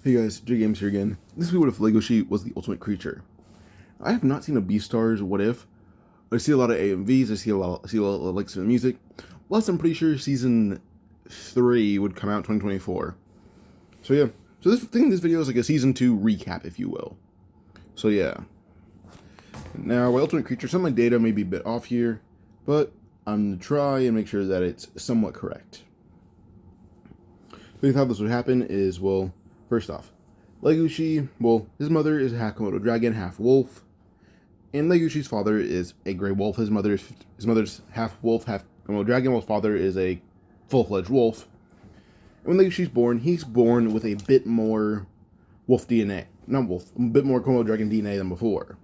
Hey guys, J-Games here again. This is what if Legoshi was the ultimate creature. I have not seen a Beastars What If. I see a lot of AMVs, I see a lot of likes of the music. Plus, I'm pretty sure season 3 would come out in 2024. So yeah, this video is like a season 2 recap, if you will. So yeah. Now, my ultimate creature, some of my data may be a bit off here, but I'm going to try and make sure that it's somewhat correct. So how this would happen is, well, first off, Legoshi, well, his mother is a half Komodo dragon, half wolf, and Legoshi's father is a gray wolf. His mother's half wolf, half Komodo dragon, while his father is a full-fledged wolf. And when Legoshi's born, he's born with a bit more wolf DNA. Not wolf, a bit more Komodo dragon DNA than before.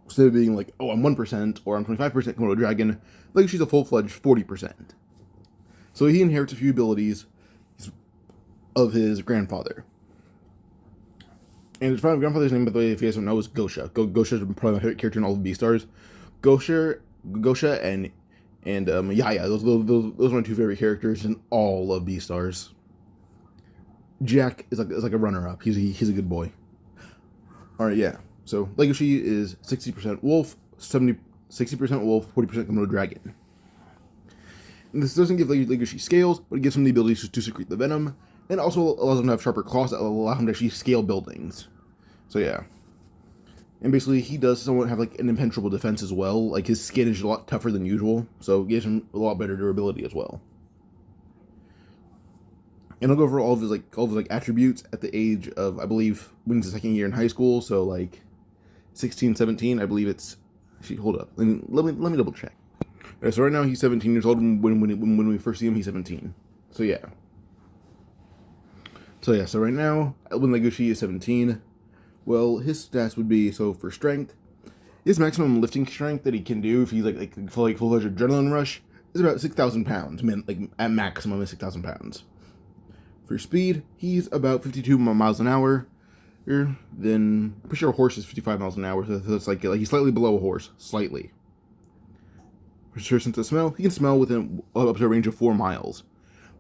Instead of being like, oh, I'm 1% or I'm 25% Komodo dragon, Legoshi's a full-fledged 40%. So he inherits a few abilities of his grandfather. And his grandfather's name, by the way, if you guys don't know, is Gosha. Gosha is probably my favorite character in all of Beastars. Gosha and Yaya. Those are my two favorite characters in all of Beastars. Jack is like a runner-up. He's a good boy. All right, yeah. So Legoshi is 60% wolf, 60% wolf, 40% Komodo dragon. And this doesn't give Legoshi scales, but it gives him the ability to secrete the venom, and also allows him to have sharper claws that allow him to actually scale buildings. So yeah. And basically, he does somewhat have like an impenetrable defense as well. Like, his skin is a lot tougher than usual, so it gives him a lot better durability as well. And I'll go over all of his attributes at the age of, I believe, when he's the second year in high school, so like 16, 17, I believe it's... Actually, hold up. Let me double check. Right, so right now he's 17 years old. When we first see him, he's 17. So yeah. So right now, when Legoshi is 17, well, his stats would be, so for strength, his maximum lifting strength that he can do if he's full-fledged adrenaline rush is about 6,000 pounds. At maximum is 6,000 pounds. For speed, he's about 52 miles an hour. Then, I'm pretty sure a horse is 55 miles an hour, so it's like he's slightly below a horse. Slightly. For sure, sense of smell, he can smell within up to a range of 4 miles.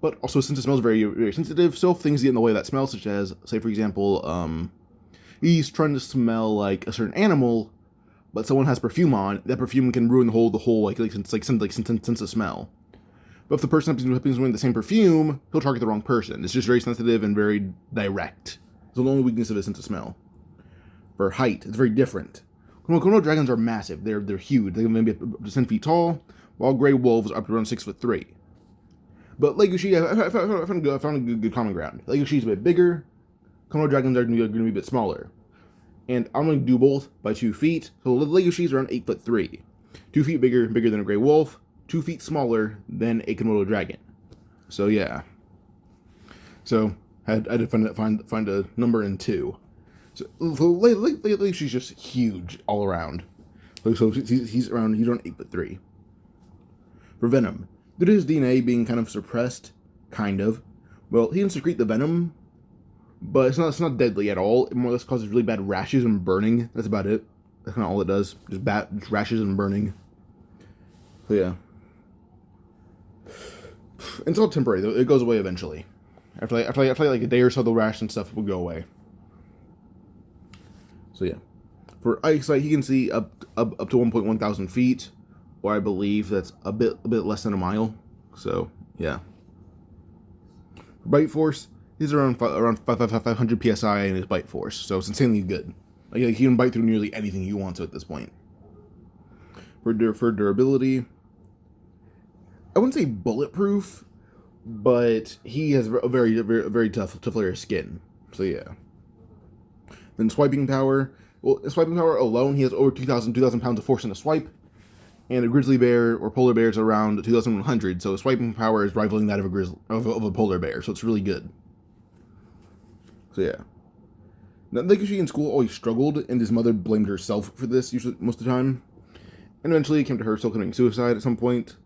But also, since it smells very, very sensitive, so if things get in the way of that smell, such as, say, for example, he's trying to smell like a certain animal, but someone has perfume on, that perfume can ruin the whole sense of smell. But if the person happens to be wearing the same perfume, he'll target the wrong person. It's just very sensitive and very direct. It's the only weakness of his sense of smell. For height, it's very different. Komodo dragons are massive. They're huge. They're maybe up to 10 feet tall, while gray wolves are up to around 6'3". But Legoshi, I found a good common ground. Legoshi's a bit bigger. Komodo dragons are going to be a bit smaller. And I'm going to do both by 2 feet. So Legoshi's around 8'3". 2 feet bigger than a gray wolf. 2 feet smaller than a Komodo dragon. So yeah. So I had to find a number in 2. So Legoshi's just huge all around. So he's around 8'3". For venom, due to his DNA being kind of suppressed, well, he can secrete the venom, but it's not deadly at all. It more or less causes really bad rashes and burning. That's about it. That's kind of all it does. Just rashes and burning. So yeah. It's all temporary, though. It goes away eventually. After like a day or so, the rash and stuff will go away. So yeah. For eyesight, he can see up to 1.1 thousand feet, or I believe that's a bit less than a mile. So yeah. For bite force, he's around 500 psi in his bite force, so it's insanely good. Like he can bite through nearly anything he wants to at this point. For durability, I wouldn't say bulletproof, but he has a very tough layer of skin. So yeah. Then swiping power. Well, in swiping power alone, he has over 2,000 pounds of force in a swipe. And a grizzly bear or polar bear is around 2,100. So swiping power is rivaling that of a polar bear. So it's really good. So yeah. Now, Legoshi in school always struggled, and his mother blamed herself for this most of the time. And eventually it came to her still committing suicide at some point.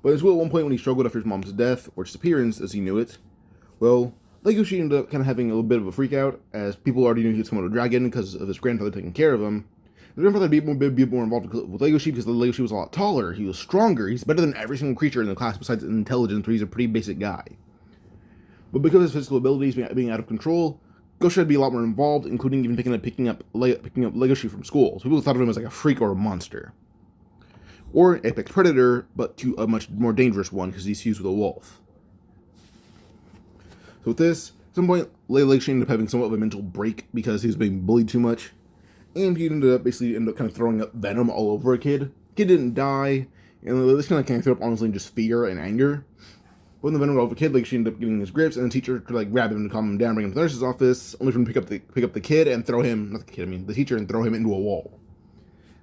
But at one point when he struggled after his mom's death, or disappearance as he knew it, well, Legoshi ended up kind of having a little bit of a freak out, as people already knew he was Komodo dragon because of his grandfather taking care of him. His grandfather would be more involved with Legoshi because Legoshi was a lot taller, he was stronger, he's better than every single creature in the class besides intelligence, where he's a pretty basic guy. But because of his physical abilities being out of control, Gosha would be a lot more involved, including even picking up Legoshi from school. So people thought of him as like a freak or a monster. Or an apex predator, but to a much more dangerous one because he's fused with a wolf. So with this, at some point, Legoshi ended up having somewhat of a mental break because he was being bullied too much. And he ended up kind of throwing up venom all over a kid. Kid didn't die, and this kind of threw up honestly just fear and anger. When the venom got over the kid, Legoshi ended up getting his grips, and the teacher could like grab him and calm him down, bring him to the nurse's office, only for him to pick up the kid and throw him, not the kid, I mean the teacher, and throw him into a wall.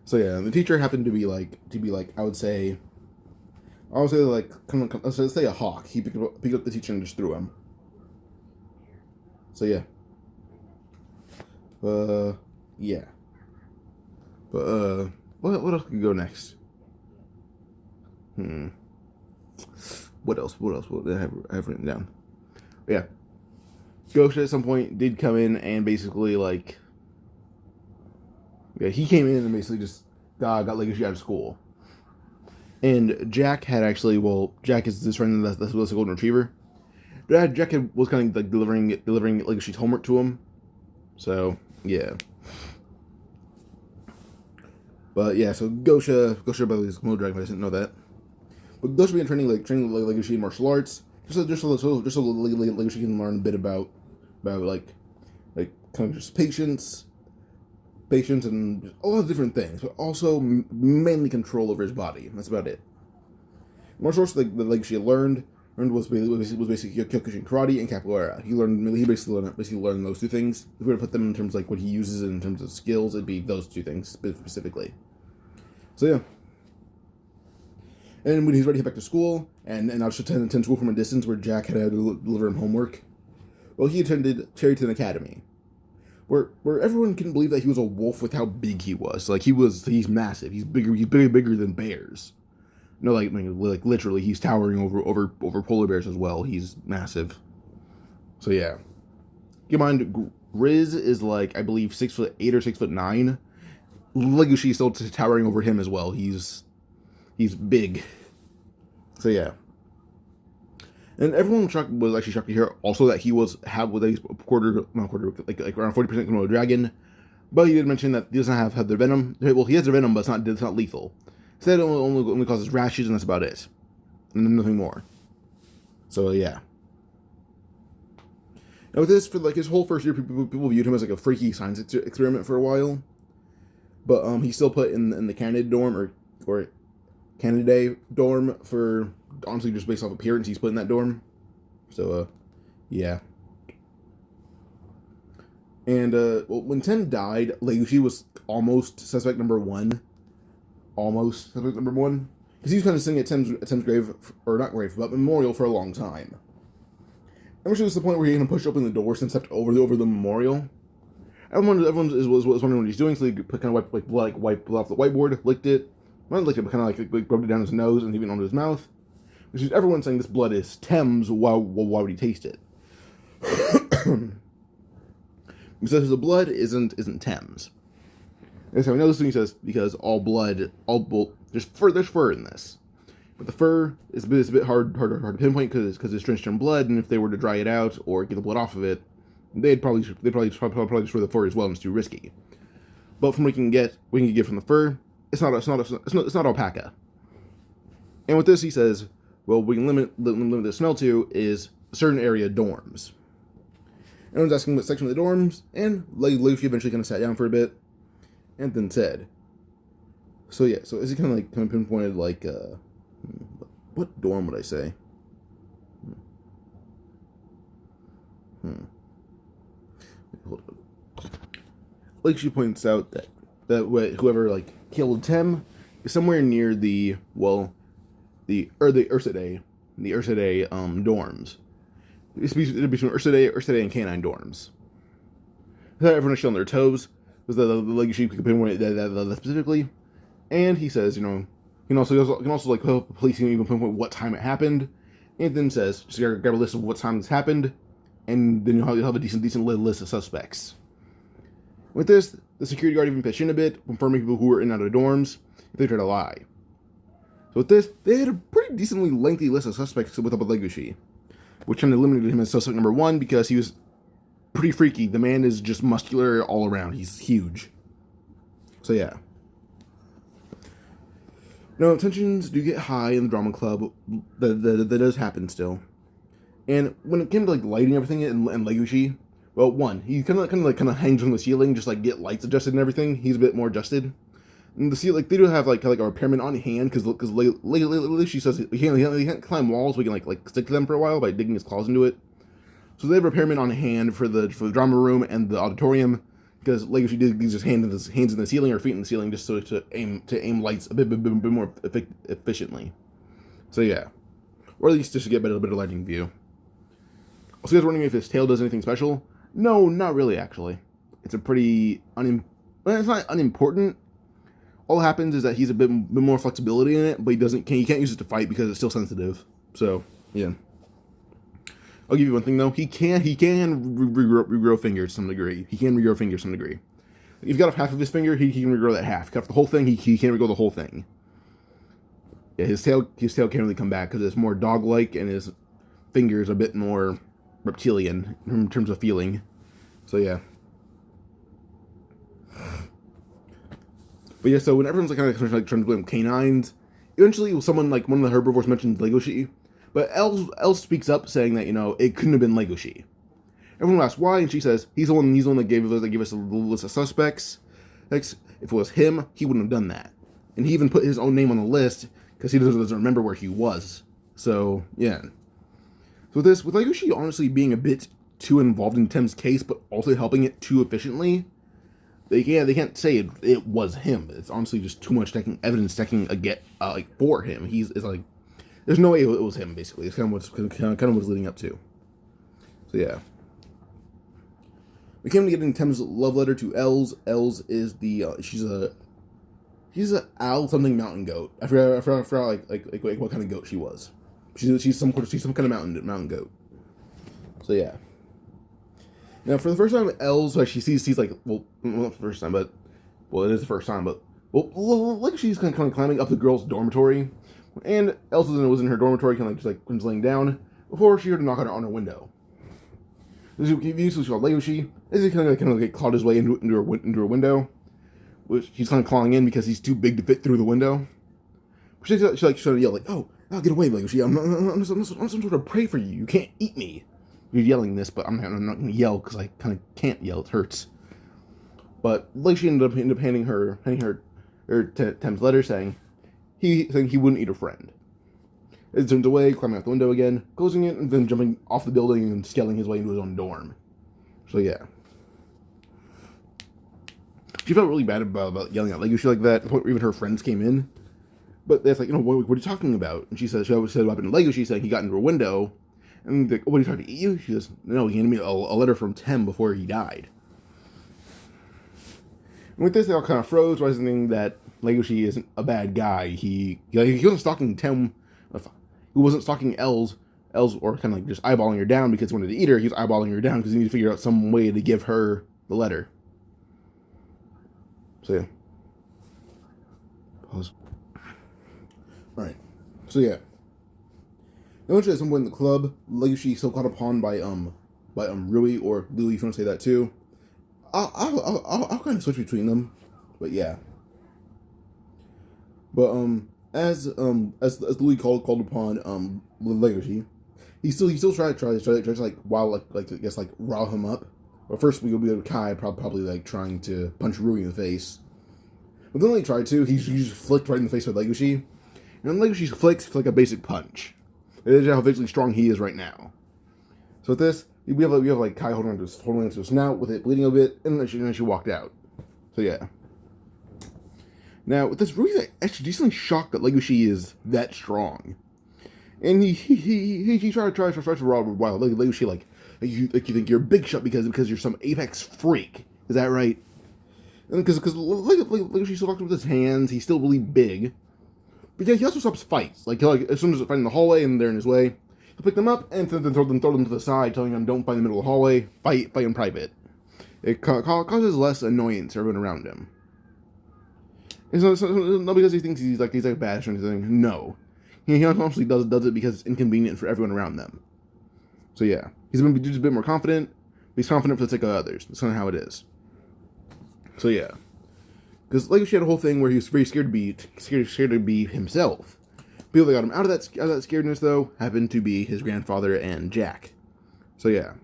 So yeah, the teacher happened to be like I would say like let's say a hawk. He picked up the teacher and just threw him. So yeah. Yeah. But what else could go next? What else? What did I have written down? Yeah. Gosha at some point did come in and basically like, yeah, he came in and basically just got Legoshi out of school. And Jack had actually, Jack is this friend that's a golden retriever. Jack was kind of like delivering Legoshi's homework to him. So yeah. But yeah, so Gosha by the way is a Komodo dragon. I didn't know that. But Gosha began training Legoshi in martial arts, just so Legoshi can learn a bit about like kind of just patience and a lot of different things, but also mainly control over his body. That's about it. Martial arts that Legoshi learned was basically Kyokushin karate and capoeira. He basically learned those two things. If we were to put them in terms of like what he uses in terms of skills, it'd be those two things specifically. So yeah. And when he's ready to head back to school, and I should attend school from a distance where Jack had to deliver him homework, well, he attended Cherryton Academy, where everyone couldn't believe that he was a wolf with how big he was. Like he's massive. He's bigger than bears. No, like literally, he's towering over polar bears as well. He's massive. So yeah, keep in mind, Riz is like I believe 6'8" or 6'9". Legoshi is still towering over him as well. He's big. So yeah. And everyone was actually shocked to hear also that he was around 40% Komodo dragon. But he did mention that he doesn't have their venom. Well, he has their venom, but it's not lethal. Instead, it only causes rashes, and that's about it. And nothing more. So yeah. Now with this, for like his whole first year, people viewed him as like a freaky science experiment for a while. But he's still put in the candidate dorm or candidate dorm for honestly just based off appearance. He's put in that dorm. So yeah. And when Tem died, Legoshi was almost suspect number one. Almost suspect number one, because he was kind of sitting at Tem's grave, or not grave, but memorial for a long time. Eventually, it was the point where he pushed open the doors and stepped over the memorial. Everyone was wondering what he's doing, so he kind of wiped blood off the whiteboard, licked it, not licked it, but kind of like rubbed it down his nose and even onto his mouth. Which is everyone saying this blood is Tem's. Why would he taste it? He says the blood isn't Tem's. And so we know this thing says because there's fur in this, but the fur is a bit hard to pinpoint because it's drenched in blood, and if they were to dry it out or get the blood off of it, they'd probably destroy the fur as well, and it's too risky. But from what we can get from the fur, it's not alpaca. And with this, he says, well, we can limit the smell to is a certain area dorms. And I was asking what section of the dorms, and Legoshi eventually kind of sat down for a bit. And then said, so yeah, so is he kind of pinpointed like, what dorm would I say? Hold on. Like she points out that whoever like killed Tem is somewhere near the Ursidae dorms. It'd be between Ursidae and canine dorms. Everyone is still on their toes. Was the Legoshi could pinpoint that specifically, and he says, you can also like help police even pinpoint what time it happened, and then says just grab a list of what time this happened, and then you'll have a decent list of suspects. With this, the security guard even pitched in a bit, confirming people who were in and out of dorms if they tried to lie. So with this, they had a pretty decently lengthy list of suspects with Legoshi, which kind of eliminated him as suspect number one because he was pretty freaky. The man is just muscular all around. He's huge. So yeah. Now, tensions do get high in the drama club. That does happen still. And when it came to like lighting everything and Legoshi, well, one, he kind of hangs from the ceiling, just like get lights adjusted and everything. He's a bit more adjusted. And the ceiling, like they do have like a repairman on hand because Legoshi says he can't climb walls. We can like stick to them for a while by digging his claws into it. So they have a repairman on hand for the drama room and the auditorium because Legoshi digs his hands in the ceiling or feet in the ceiling just so to aim lights a bit more efficiently. So yeah, or at least just to get a better lighting view. So you guys wondering if his tail does anything special? No, not really actually. It's a pretty it's not unimportant. All that happens is that he's a bit more flexibility in it, but he can't use it to fight because it's still sensitive. So yeah. I'll give you one thing though. He can regrow fingers to some degree. If you got off half of his finger, he can regrow that half. Cut off the whole thing, he can't regrow the whole thing. Yeah, his tail can't really come back because it's more dog-like and his fingers are a bit more reptilian in terms of feeling. So yeah. But yeah, so when everyone's like kind of like trying to blame canines, eventually someone like one of the herbivores mentions Legoshi. But Elle speaks up saying that, it couldn't have been Legoshi. Everyone asks why, and she says he's the one that gave us a list of suspects. If it was him, he wouldn't have done that. And he even put his own name on the list because he doesn't remember where he was. So yeah. So with Legoshi honestly being a bit too involved in Tim's case, but also helping it too efficiently, they can't say it was him. It's honestly just too much evidence for him. It's like. There's no way it was him, basically. It's kind of what's leading up to. So, yeah. We came to getting Tim's love letter to Els. Els is she's a owl something mountain goat. I forgot what kind of goat she was. She's some kind of mountain goat. So, yeah. Now, for the first time, Els, she sees like, well, not the first time, but, well, it is the first time, but, well, like she's kind of climbing up the girls' dormitory. And Elsa was in her dormitory, just laying down, before she heard a knock on her window. This is called Legoshi. He kind of clawed his way into her window, which he's kind of clawing in because he's too big to fit through the window. She's trying to yell "Oh, get away, Legoshi! I'm some sort of prey for you. You can't eat me." You're yelling this, but I'm not going to yell because I kind of can't yell. It hurts. But Legoshi ended up handing her Tim's letter saying. He wouldn't eat a friend. He turns away, climbing out the window again, closing it, and then jumping off the building and scaling his way into his own dorm. So yeah. She felt really bad about yelling at Legoshi like that, to the point where even her friends came in. But they're like, what are you talking about? And she said what happened to Legoshi, saying he got into her window. And they're like, what, are you trying to eat you? She says, no, he handed me a letter from Tim before he died. And with this, they all kind of froze, realizing that Legoshi isn't a bad guy. He wasn't stalking Tim. He wasn't stalking Els, or kind of just eyeballing her down because he wanted to eat her. He was eyeballing her down because he needed to figure out some way to give her the letter. So yeah. Pause. Alright. So yeah. Eventually, at some point in the club, Legoshi is still caught upon by Rui or Louie, if you want to say that too. I'll kind of switch between them, but yeah. But as Louis called upon Legoshi, he still tries to rile him up. But first we go be Kai probably trying to punch Rui in the face. But then when he tried to, he just flicked right in the face with Legoshi, and Legoshi flicks like a basic punch. That's how visually strong he is right now. So with this, we have Kai holding onto his snout with it bleeding a bit, and then she walked out. So yeah. Now with this, Rui's actually decently shocked that Legoshi is that strong, and he tries to rob while Legoshi you think you're a big shot because you're some apex freak. Is that right? And because Legoshi still walks with his hands, he's still really big. But yeah, he also stops fights. As soon as they're fighting in the hallway and they're in his way, he'll pick them up and then throw them to the side, telling them don't fight in the middle of the hallway, fight in private. It causes less annoyance to everyone around him. It's not because he thinks he's like badass or anything. No, he honestly does it because it's inconvenient for everyone around them. So yeah, he's a bit more confident, he's confident for the sake of others. That's kind of how it is. So yeah, because Legoshi had a whole thing where he was very scared to be himself. People that got him out of that scaredness, though, happened to be his grandfather and Jack. So yeah.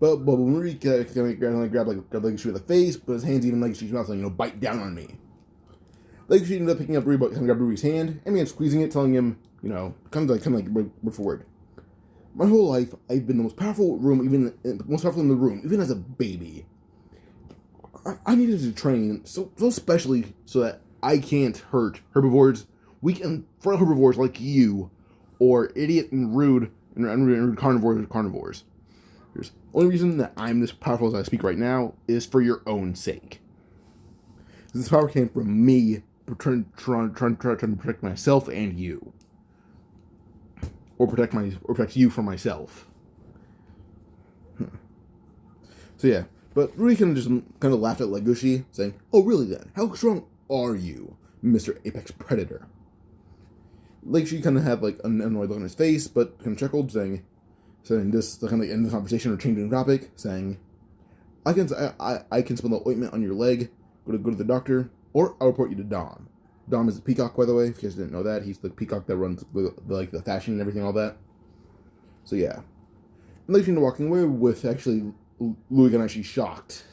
But when Ruri grabbed Legoshi with the face, put his hands even in Legoshi's mouth, saying, bite down on me. Legoshi ended up picking up Ruri's hand and began squeezing it, telling him, kind of like word for word. My whole life, I've been the most powerful in the room, even as a baby. I needed to train so specially so that I can't hurt herbivores, weak and frail herbivores like you, or idiot and rude carnivores. The only reason that I'm this powerful as I speak right now is for your own sake. This power came from me trying to protect myself and you, or protect you from myself. So yeah. But Ruri kind of laughed at Legoshi, saying, "Oh, really then? How strong are you, Mr. Apex Predator?" Legoshi kind of had like an annoyed look on his face, but kind of chuckled, saying this kind of end the conversation or changing the topic, saying, "I can spill the ointment on your leg. Go to the doctor, or I'll report you to Dom. Dom is a peacock, by the way. If you guys didn't know that, he's the peacock that runs the fashion and everything, all that. So yeah, and Legoshi ended up walking away with actually Louis got actually shocked.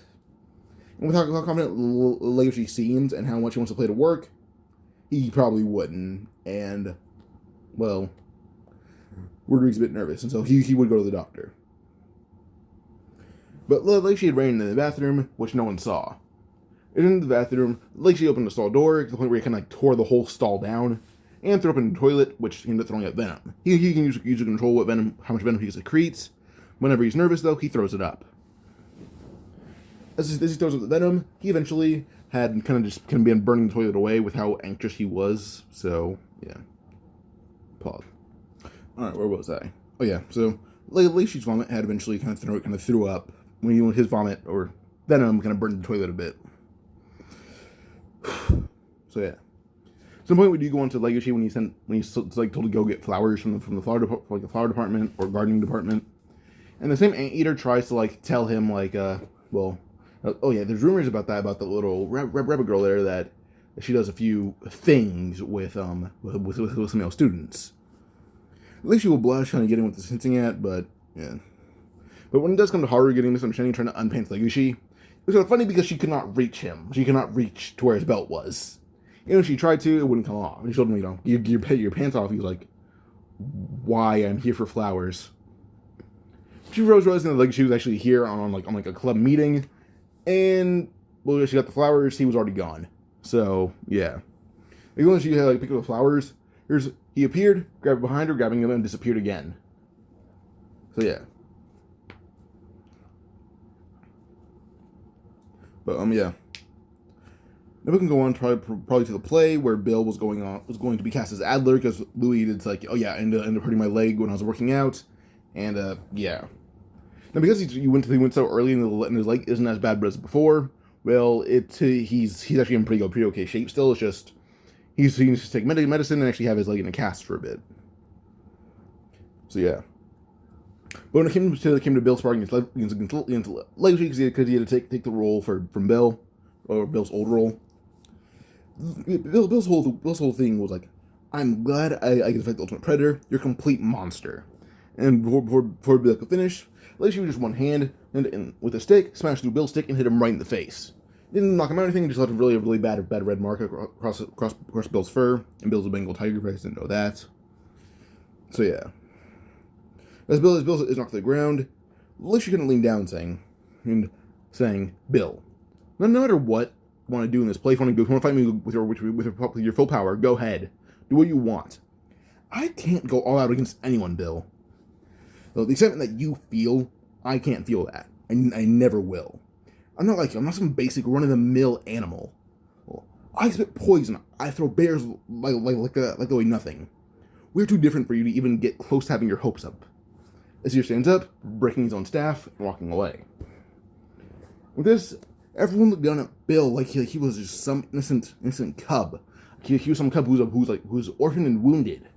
And with how confident Legoshi seems and how much he wants to play to work, he probably wouldn't. And, well, Rury's a bit nervous, and so he would go to the doctor. But Legoshi had ran into the bathroom, which no one saw. In the bathroom, Legoshi opened the stall door to the point where he kind of tore the whole stall down, and threw up in the toilet, which ended up throwing up venom. He can use to control how much venom he secretes. Whenever he's nervous, though, he throws it up. As he throws up the venom, he eventually had kind of been burning the toilet away with how anxious he was. So, yeah. Pause. Alright, where was I? Oh, yeah. So, Legoshi's vomit had eventually kind of threw up when his vomit or venom kind of burned the toilet a bit. So, yeah. Some point would you go on to Legoshi when he's told to go get flowers from the flower department or gardening department, and the same anteater tries to tell him there's rumors about the little rabbit girl there that she does a few things with some male students. Legoshi will blush kind of getting what this hinting at, but yeah. But when it does come to Haru getting misunderstanding, trying to unpants Legoshi, it was kind of funny because she could not reach him. She could not reach to where his belt was. Even if she tried to, it wouldn't come off. And she told him, your pants off. He was like, "Why? I'm here for flowers." She realizing that Legoshi was actually here on a club meeting, and well, she got the flowers. He was already gone. So yeah, when she had pick up the flowers, he appeared, grabbed behind her, grabbing them, and disappeared again. So yeah. But yeah. Now we can go on probably to the play where Bill was going to be cast as Adler because Louis did I ended up hurting my leg when I was working out, and yeah. Now because he went so early and his leg isn't as bad as before. Well, he's actually in pretty okay shape still. It's just he needs to take medicine and actually have his leg in a cast for a bit. So yeah. But when it came to Bill sparring against Legoshi because he had to take the role from Bill, or Bill's old role. Bill's whole thing was I'm glad I can fight the Ultimate Predator. You're a complete monster. And before Bill could finish, Legoshi with just one hand and with a stick smashed through Bill's stick and hit him right in the face. Didn't knock him out or anything, just left a really bad red mark across Bill's fur. And Bill's a Bengal tiger, if you guys didn't know that. So yeah. As Bill is knocked to the ground, Legoshi couldn't lean down saying, "Bill, no matter what you want to do in this play, if you want to fight me with your full power, go ahead. Do what you want. I can't go all out against anyone, Bill. Well, the excitement that you feel, I can't feel that. I never will. I'm not like you. I'm not some basic run-of-the-mill animal. Well, I spit poison. I throw bears like the way nothing. We're too different for you to even get close to having your hopes up." As he stands up, breaking his own staff, and walking away. With this, everyone looked down at Bill like he was just some innocent cub. He was some cub who's orphaned and wounded.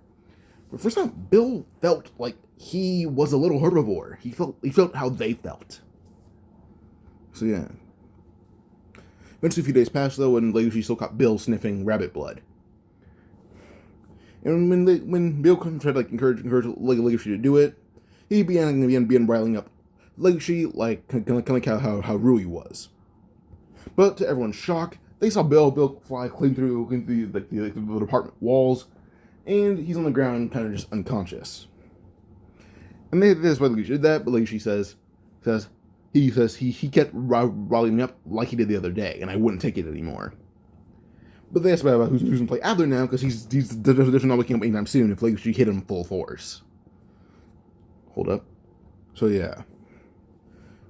But first time, Bill felt like he was a little herbivore. He felt how they felt. So yeah. Eventually, a few days passed though, and Legoshi still caught Bill sniffing rabbit blood. And when Bill tried to encourage Legoshi to do it, he began riling up Legoshi like kind of like how Rui was. But to everyone's shock, they saw Bill fly clean through the apartment walls, and he's on the ground, kind of just unconscious. And that's why Legoshi did that. But Legoshi says he kept riling me up like he did the other day, and I wouldn't take it anymore. But they asked about who's going to play Adler now, because he's definitely not waking up anytime soon if Legoshi hit him full force. Hold up. So yeah.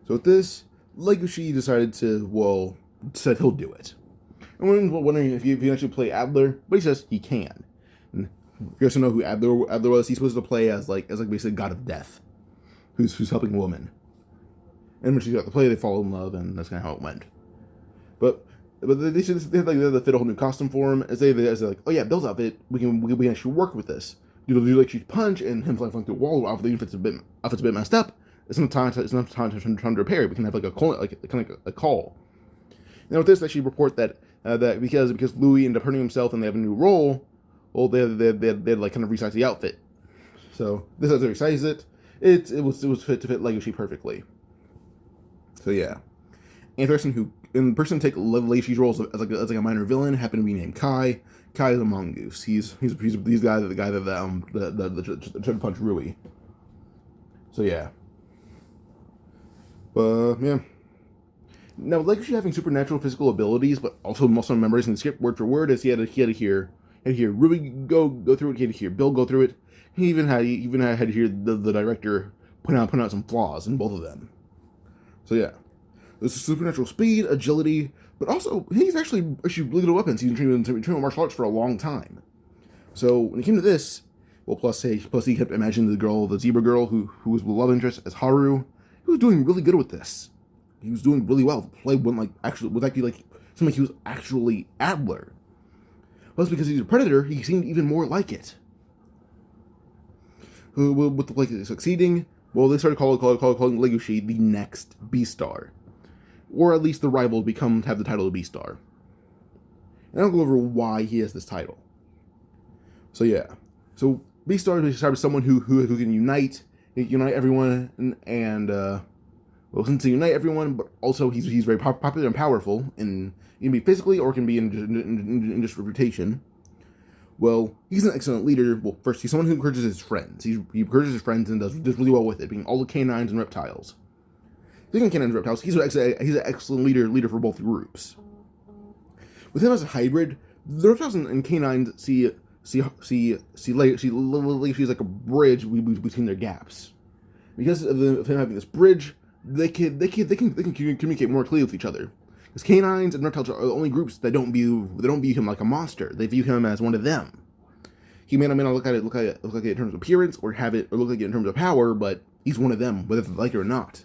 So with this, Legoshi decided said he'll do it. And wondering if he can actually play Adler, but he says he can. And if you guys don't know who Adler was, he's supposed to play as basically god of death, who's helping a woman. And when she got to play, they fall in love, and that's kind of how it went. But they fit a whole new costume for him. As they're like, oh yeah, Bill's outfit, we can actually work with this. Do Legoshi punch and him flying through the wall, even if it's a bit messed up. It's not time to repair it. We can have a call. Now with this, they actually report that because Louis ended up hurting himself and they have a new role, well, they had kind of resize the outfit. So this as they resize it, it was fit to fit Legoshi perfectly. So yeah, and the person to take Legoshi's role as a minor villain happened to be named Kai. Kai is a mongoose. He's the guy that tried to punch Rui. So yeah. Yeah. Now, Legoshi having supernatural physical abilities, but also muscle memorizing the script word for word, as he had to hear Rui go through it. He had to hear Bill go through it. He even had to hear the director point out some flaws in both of them. So yeah, there's supernatural speed, agility, but also he's actually really good at weapons. He's been training martial arts for a long time. So when it came to this, well, plus he kept imagining the zebra girl who was the love interest as Haru. He was doing really good with this. He was doing really well. The play seemed like he was actually Adler. Plus, because he's a predator, he seemed even more like it. With the play succeeding, well, they started calling Legoshi the next B-Star. Or at least the rival have the title of B-Star. And I'll go over why he has this title. So yeah. So B-Star is someone who can unite everyone and since to unite everyone, but also he's very popular and powerful, and he can be physically or can be in just reputation. Well, he's an excellent leader. Well, first, he's someone who encourages his friends. He encourages his friends and does really well with it, being all the canines and reptiles. Speaking of canines and reptiles, he's an excellent leader for both groups. With him as a hybrid, the reptiles and canines see Legoshi like a bridge between their gaps. Because of him having this bridge, they can communicate more clearly with each other. Because canines and reptiles are the only groups that don't view him like a monster. They view him as one of them. He may not look at it in terms of appearance or look like it in terms of power, but he's one of them, whether they like it or not.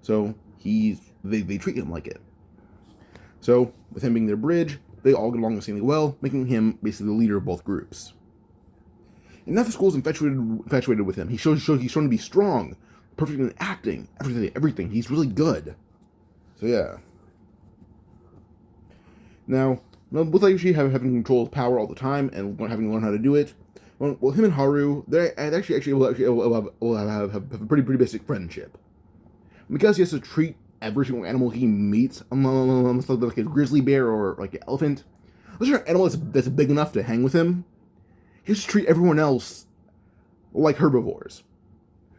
So they treat him like it. So with him being their bridge, they all get along extremely well, making him basically the leader of both groups. And now the school's infatuated with him. He's shown to be strong, perfect in acting, everything. He's really good. So yeah. Now with Legoshi having control of power all the time and having to learn how to do it, well, him and Haru, they're actually will have a pretty basic friendship. Because he has to treat every single animal he meets, almost like a grizzly bear or like an elephant. Unless you're an animal that's big enough to hang with him, he has to treat everyone else like herbivores.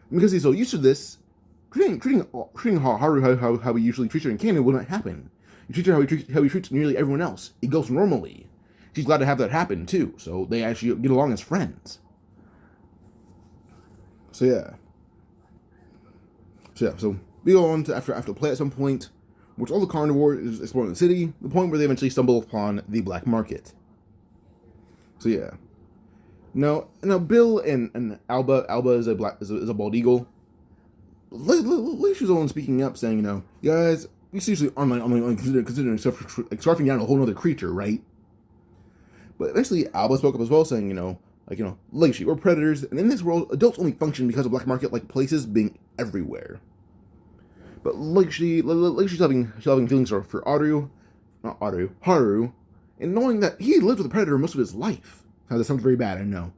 And because he's so used to this, treating Haru how he usually treats her in canon will not happen. He treats her how he treats nearly everyone else. He goes normally. She's glad to have that happen too, so they actually get along as friends. So we go on to after the play at some point, which all the carnivore is exploring the city, the point where they eventually stumble upon the black market. So yeah. Now Bill and Alba is a bald eagle. Legoshi's the one speaking up, saying, you guys, we seriously aren't only considering scarfing down a whole other creature, right? But eventually Alba spoke up as well, saying, Like, Legoshi, we're predators, and in this world, adults only function because of black market-like places being everywhere. But Legoshi's having feelings for Haru, and knowing that he lived with a predator most of his life. Now, that sounds very bad, I know.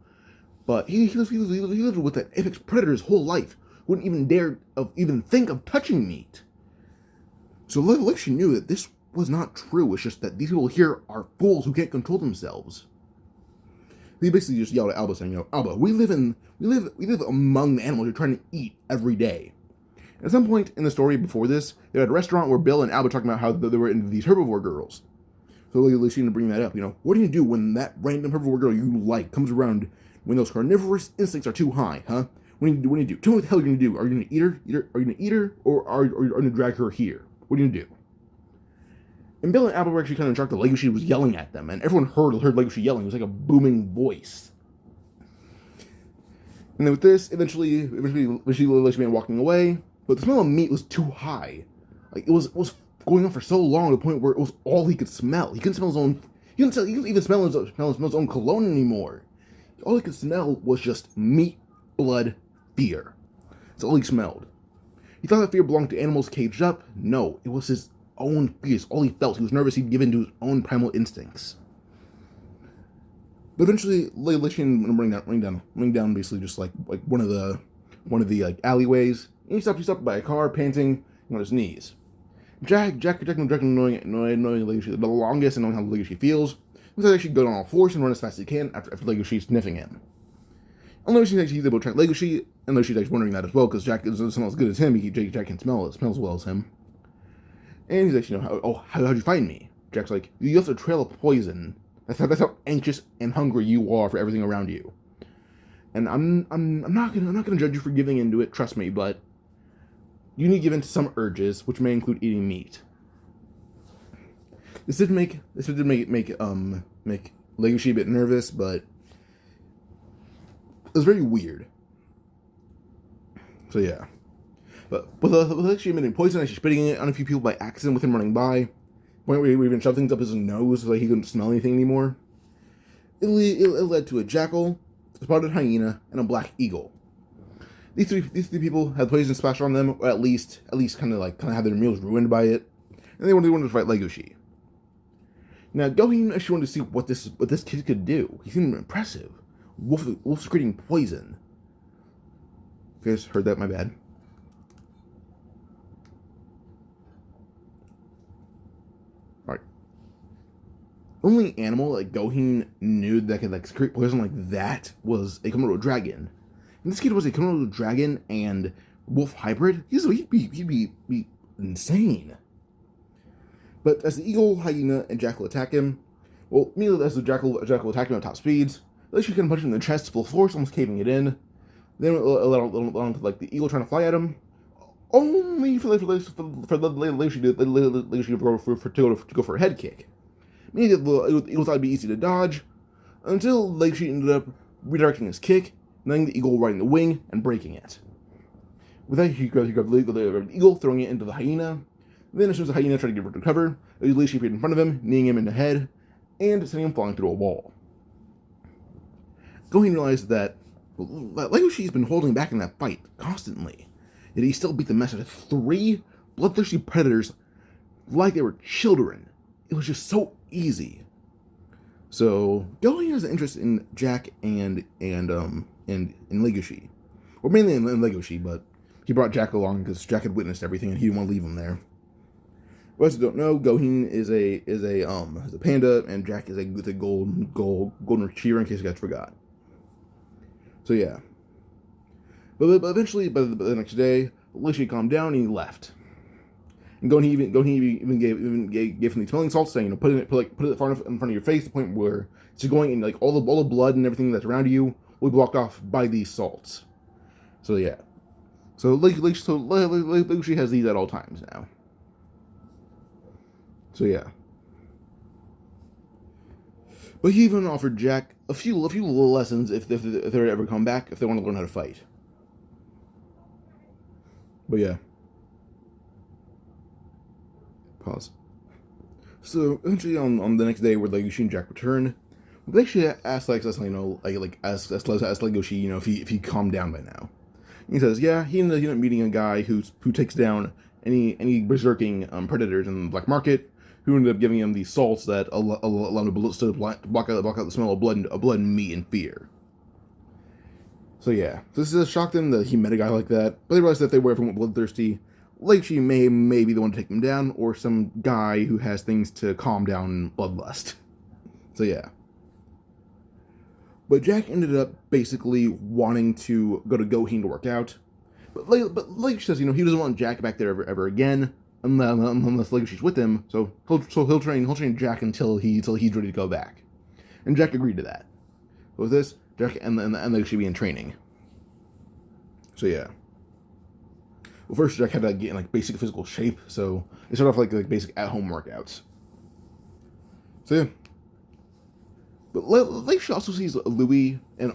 But he lived with an apex predator his whole life. Wouldn't even dare even think of touching meat. So Legoshi knew that this was not true. It's just that these people here are fools who can't control themselves. He basically just yelled at Alba, saying, Alba, we live among the animals you're trying to eat every day. At some point in the story before this, they had a restaurant where Bill and Alba talking about how they were into these herbivore girls. So Legoshi seemed to bring that up. What do you do when that random herbivore girl you like comes around when those carnivorous instincts are too high, huh? What do you do? Tell me what the hell you're gonna do. Are you gonna eat her? Are you gonna eat her, or are you gonna drag her here? What are you gonna do? And Bill and Apple were actually kind of shocked that Legoshi was yelling at them, and everyone heard Legoshi yelling. It was like a booming voice. And then with this, eventually Legoshi began walking away, but the smell of meat was too high. Like, it was going on for so long to the point where it was all he could smell. He couldn't smell his own. He couldn't even smell his own cologne anymore. All he could smell was just meat, blood, fear. That's all he smelled. He thought that fear belonged to animals caged up. No, it was his own fears. All he felt. He was nervous. He'd given to his own primal instincts. But eventually, Legoshi running down, basically just like one of the like alleyways. And he stopped by a car, panting on his knees. Jack knowing Legoshi the longest and knowing how Legoshi feels, was actually go on all fours and run as fast as he can after Legoshi sniffing him. And Legoshi actually he's able to track Legoshi, and Legoshi's actually wondering that as well, because Jack doesn't smell as good as him. Jack can smell as well as him. And he's like, how'd you find me? Jack's like, you left a trail of poison. That's how anxious and hungry you are for everything around you. And I'm not gonna judge you for giving into it, trust me, but you need to give in to some urges, which may include eating meat. This did make Legoshi a bit nervous, but it was very weird. So yeah. But with Legoshi emitting poison, actually spitting it on a few people by accident with him running by, point where he even shoved things up his nose so that he couldn't smell anything anymore. It led to a jackal, a spotted hyena, and a black eagle. These three people had poison splashed on them, or at least kind of had their meals ruined by it, and they wanted to fight Legoshi. Now Gohin actually wanted to see what this kid could do. He seemed impressive. Wolf secreting poison. You guys heard that? My bad. Alright. Only animal that Gohin knew that could secrete poison like that was a Komodo dragon. And this kid was a Komodo dragon and wolf hybrid. He'd be insane. But as the eagle, hyena, and jackal attack him, well, immediately as the jackal attacked him at top speeds, Legoshi can punch him in the chest full force, almost caving it in. Then the eagle trying to fly at him, only for Legoshi to go for a head kick. Immediately, the eagle thought it'd be easy to dodge, until Legoshi ended up redirecting his kick, letting the eagle right in the wing and breaking it. With that, he grabbed the eagle, throwing it into the hyena. Then, as soon as the hyena tried to get cover, Legoshi appeared in front of him, kneeing him in the head, and sending him flying through a wall. Gohin realized that Legoshi's been holding back in that fight constantly, yet he still beat the mess out of three bloodthirsty predators like they were children. It was just so easy. So Gohin has an interest in Jack and Legoshi, or mainly in Legoshi, but he brought Jack along because Jack had witnessed everything and he didn't want to leave him there. For those who don't know, Gohin is a panda, and Jack is a golden retriever, in case you guys forgot. So yeah. But eventually, by the next day, Legoshi calmed down and he left. And Gohin even gave him the smelling salts, saying, put it far enough in front of your face, to the point where it's going, and all the blood and everything that's around you will be blocked off by these salts. So yeah. So Legoshi has these at all times now. So yeah. But he even offered Jack a few little lessons if they ever come back, if they want to learn how to fight. But yeah. Pause. So eventually on the next day where Legoshi and Jack returned, They should ask ask Legoshi, if he calmed down by now. He says, yeah, he ended up meeting a guy who takes down any berserking predators in the black market, who ended up giving him these salts that allow him to block out the smell of blood and meat and fear. So yeah, this has shocked them that he met a guy like that, but they realized that if they were everyone bloodthirsty, Legoshi may be the one to take them down, or some guy who has things to calm down bloodlust. So yeah. But Jack ended up basically wanting to go to Goheen to work out. But Legoshi says, he doesn't want Jack back there ever again, unless Legoshi's with him. So he'll train Jack until he's ready to go back. And Jack agreed to that. So with this, Jack and Legoshi be in training. So yeah. Well, first Jack had to get in basic physical shape, so they start off like basic at-home workouts. So yeah. But Legoshi also sees Louis and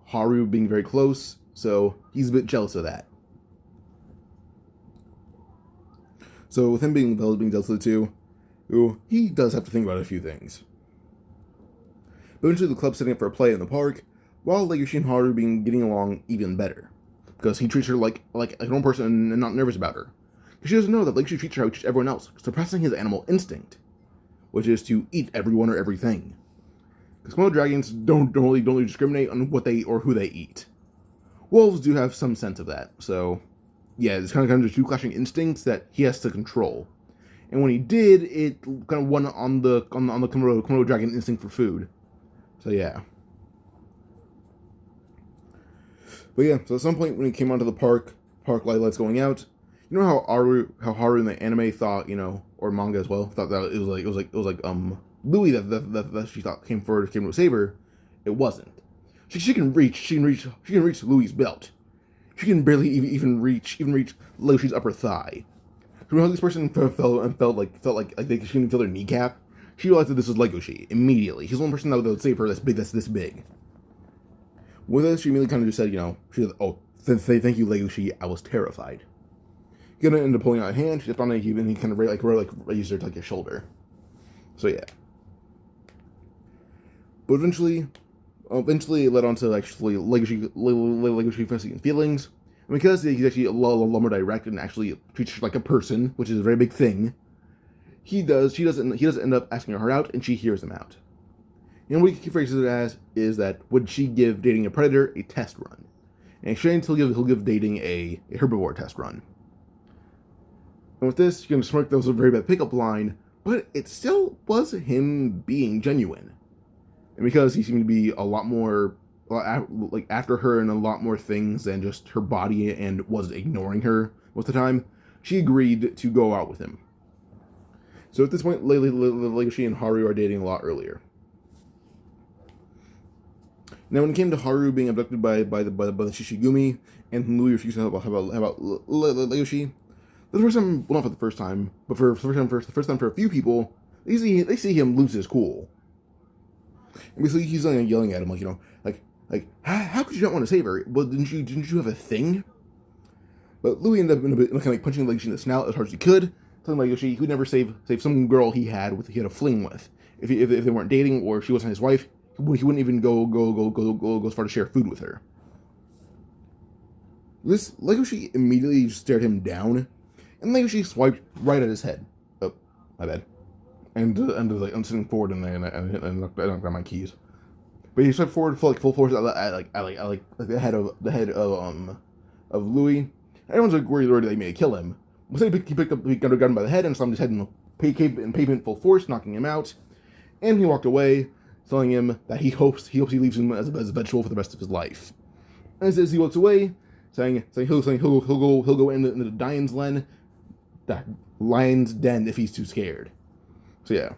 Haru being very close, so he's a bit jealous of that. So with him being jealous of the two, he does have to think about a few things. But eventually the club's setting up for a play in the park, while Legoshi and Haru getting along even better. Because he treats her like a normal person and not nervous about her. Because she doesn't know that Legoshi treats her how he treats everyone else, suppressing his animal instinct, which is to eat everyone or everything. Because Komodo dragons don't really discriminate on what they or who they eat. Wolves do have some sense of that, so yeah, it's kind of two clashing instincts that he has to control. And when he did, it kind of won on the Komodo dragon instinct for food. So yeah. But yeah, so at some point when he came onto the park lights going out, you know how Haru in the anime thought, or manga as well, thought that it was like Louis that she thought came to save her. It wasn't. She can reach Louis' belt. She can barely even reach Legoshi's upper thigh. So when this person felt like she couldn't feel their kneecap, she realized that this was Legoshi immediately. He's the one person that would save her that's this big. With this, she immediately kind of just said, she said, "Oh, thank you, Legoshi. I was terrified." He ended up pulling out a hand. She stepped on it, and he kind of raised her to his shoulder. So yeah. But eventually it led on to actually Legoshi facing feelings. And because he's actually a lot more direct and actually treats her like a person, which is a very big thing, he doesn't end up asking her out, and she hears him out. And what he phrases it as is that would she give dating a predator a test run? In exchange, he'll give dating a herbivore test run. And with this, you can smirk that was a very bad pickup line, but it still was him being genuine. And because he seemed to be a lot more after her and a lot more things than just her body and was ignoring her most of the time, she agreed to go out with him. So at this point, Legoshi and Haru are dating a lot earlier. Now, when it came to Haru being abducted by the Shishigumi and Louis refusing to help about Legoshi, the first time, well, not for the first time, but for the first time for a few people, they see him lose his cool. And basically, he's yelling at him, how could you not want to save her? Well, didn't you have a thing? But Louis ended up punching Legoshi in the snout as hard as he could, telling Legoshi he would never save some girl he had a fling with. If they weren't dating or she wasn't his wife, he wouldn't even go as far to share food with her. This Legoshi immediately stared him down, and Legoshi swiped right at his head. Oh, my bad. And I'm sitting forward and knocked out my keys. But he swiped forward full force at the head of Louis. Everyone's worried that he may kill him. So he picked up the gun by the head and slammed his head in pavement full force, knocking him out. And he walked away, telling him that he hopes he leaves him as a vegetable for the rest of his life. As he walks away, saying he'll go into the lion's den if he's too scared. So yeah.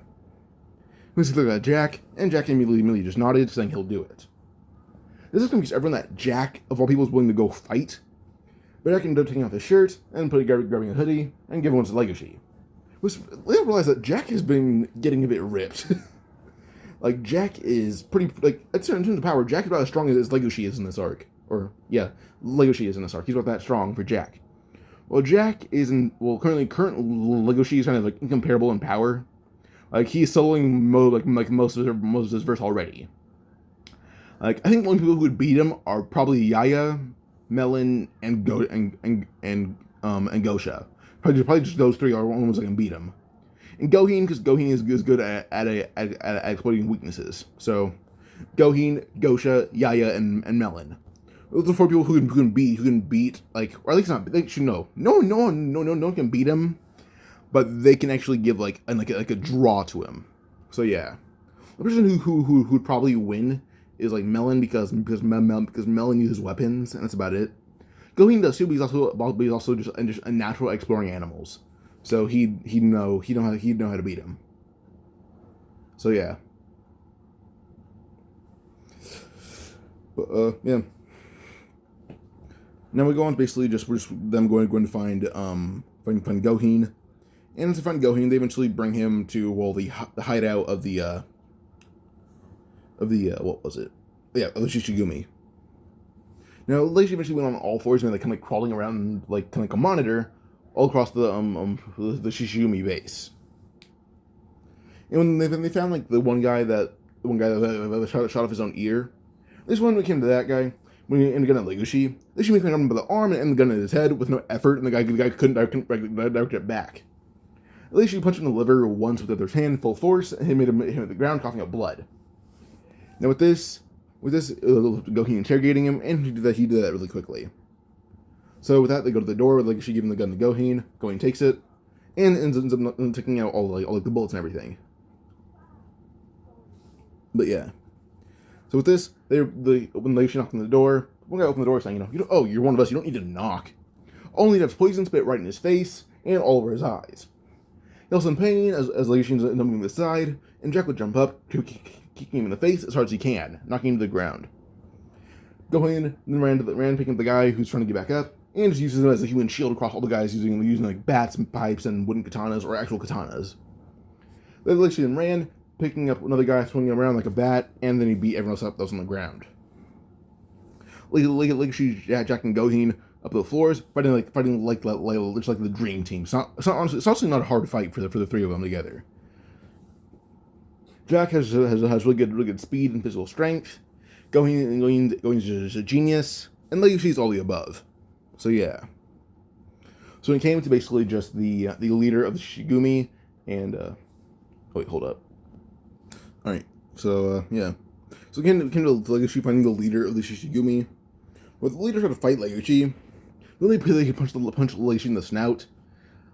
We see look at Jack, and Jack immediately just nodded, saying he'll do it. This is confused everyone that Jack, of all people, is willing to go fight. But Jack ended up taking off his shirt and grabbing a hoodie and giving one to Legoshi. They realize that Jack has been getting a bit ripped. Jack is pretty, in terms of power, Jack is about as strong as Legoshi is in this arc. Or, yeah, Legoshi is in this arc. He's about that strong for Jack. Well, Jack isn't, current Legoshi is kind of, incomparable in power. He's soloing most of his verse already. Like, I think the only people who would beat him are probably Yaya, Melon, and Gosha. Probably just those three are the only ones that can beat him. And Goheen, because Goheen is good at exploiting weaknesses. So, Goheen, Gosha, Yaya, and Melon. Those are four people who can beat, like, or at least not. They should know. No one can beat him, but they can actually give like a draw to him. So yeah, the person who would probably win is like Melon because Melon uses weapons and that's about it. Goheen does too, but he's also just a natural exploring animals. So he'd know how to beat him. So yeah. But yeah. Now we go on to basically we're just them going to find Goheen. And to find Goheen, they eventually bring him to the hideout of the what was it? Yeah, of the Shishigumi. Now Legoshi eventually went on all fours and like kind of like crawling around like kind of like a monitor all across the Shishigumi base. And when they found like the one guy that shot off his own ear, this one we came to that guy. When he ended the gun at Legoshi, Legoshi made him by the arm and the gun at his head with no effort, and the guy couldn't direct it back. Legoshi punched him in the liver once with the other hand, full force, and he made him hit the ground, coughing up blood. Now with this, Goheen interrogating him, and he did that really quickly. So with that, they go to the door with Legoshi giving the gun to Goheen. Goheen takes it, and ends up taking out all the bullets and everything. But yeah. So with this, when Legoshi knocked on the door, one guy opened the door saying, oh, you're one of us, you don't need to knock. Only to have poison spit right in his face and all over his eyes. He also in pain as Legoshi is moving to the side, and Jack would jump up, kicking him in the face as hard as he can, knocking him to the ground. Goheen then ran picking up the guy who's trying to get back up, and just uses him as a human shield across all the guys using like bats and pipes and wooden katanas or actual katanas. Then Legoshi then ran, picking up another guy, swinging him around like a bat, and then he beat everyone else up that was on the ground. Legoshi, Jack, and Goheen up the floors, fighting like the dream team. It's honestly not a hard fight for the three of them together. Jack has really good speed and physical strength. Goheen's just a genius, and Legoshi's all the above. So yeah. So it came to basically just the leader of the Shishigumi, and oh wait, hold up. All right, so yeah. So again, it came to Legoshi finding the leader of the Shishigumi. When the leader tried to fight Legoshi, then they punched Legoshi in the snout.